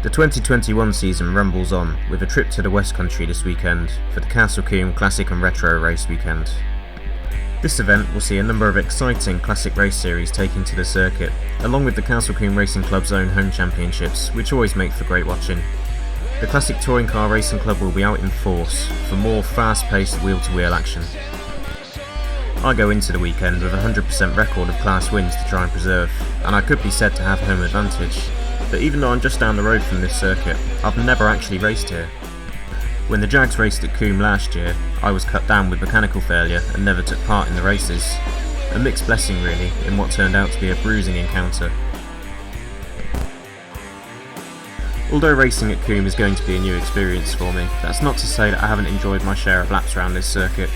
The 2021 season rumbles on, with a trip to the West Country this weekend for the Castle Combe Classic and Retro Race Weekend. This event will see a number of exciting classic race series taken to the circuit, along with the Castle Combe Racing Club's own home championships, which always make for great watching. The Classic Touring Car Racing Club will be out in force for more fast-paced wheel-to-wheel action. I go into the weekend with a 100% record of class wins to try and preserve, and I could be said to have home advantage. But even though I'm just down the road from this circuit, I've never actually raced here. When the Jags raced at Combe last year, I was cut down with mechanical failure and never took part in the races. A mixed blessing really, in what turned out to be a bruising encounter. Although racing at Combe is going to be a new experience for me, that's not to say that I haven't enjoyed my share of laps around this circuit.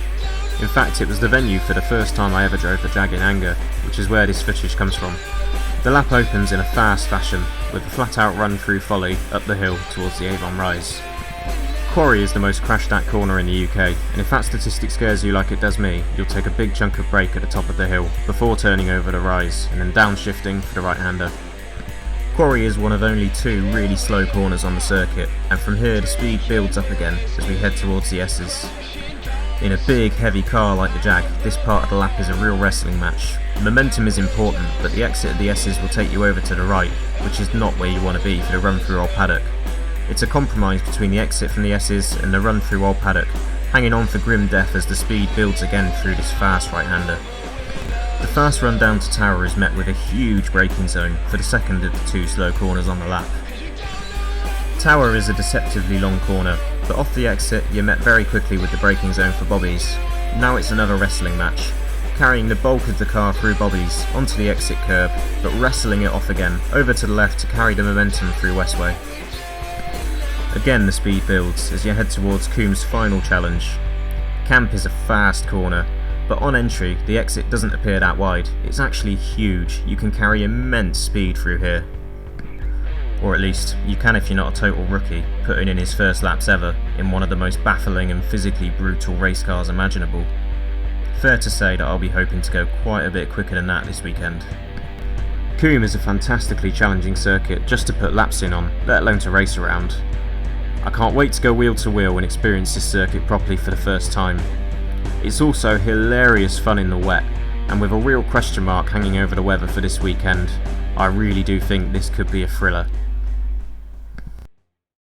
In fact, it was the venue for the first time I ever drove the Jag in anger, which is where this footage comes from. The lap opens in a fast fashion, with a flat-out run-through folly up the hill towards the Avon Rise. Quarry is the most crashed-at corner in the UK, and if that statistic scares you like it does me, you'll take a big chunk of brake at the top of the hill, before turning over the rise, and then downshifting for the right-hander. Quarry is one of only two really slow corners on the circuit, and from here the speed builds up again as we head towards the S's. In a big, heavy car like the Jag, this part of the lap is a real wrestling match. Momentum is important, but the exit of the S's will take you over to the right, which is not where you want to be for the run through Old Paddock. It's a compromise between the exit from the S's and the run through Old Paddock, hanging on for grim death as the speed builds again through this fast right-hander. The fast run down to Tower is met with a huge braking zone for the second of the two slow corners on the lap. Tower is a deceptively long corner, but off the exit you're met very quickly with the braking zone for bobbies. Now it's another wrestling match, carrying the bulk of the car through bobbies onto the exit curb, but wrestling it off again over to the left to carry the momentum through Westway. Again the speed builds as you head towards Combe's final challenge. Camp is a fast corner, but on entry the exit doesn't appear that wide. It's actually huge. You can carry immense speed through here. Or at least, you can if you're not a total rookie, putting in his first laps ever in one of the most baffling and physically brutal race cars imaginable. Fair to say that I'll be hoping to go quite a bit quicker than that this weekend. Combe is a fantastically challenging circuit just to put laps in on, let alone to race around. I can't wait to go wheel to wheel and experience this circuit properly for the first time. It's also hilarious fun in the wet, and with a real question mark hanging over the weather for this weekend, I really do think this could be a thriller.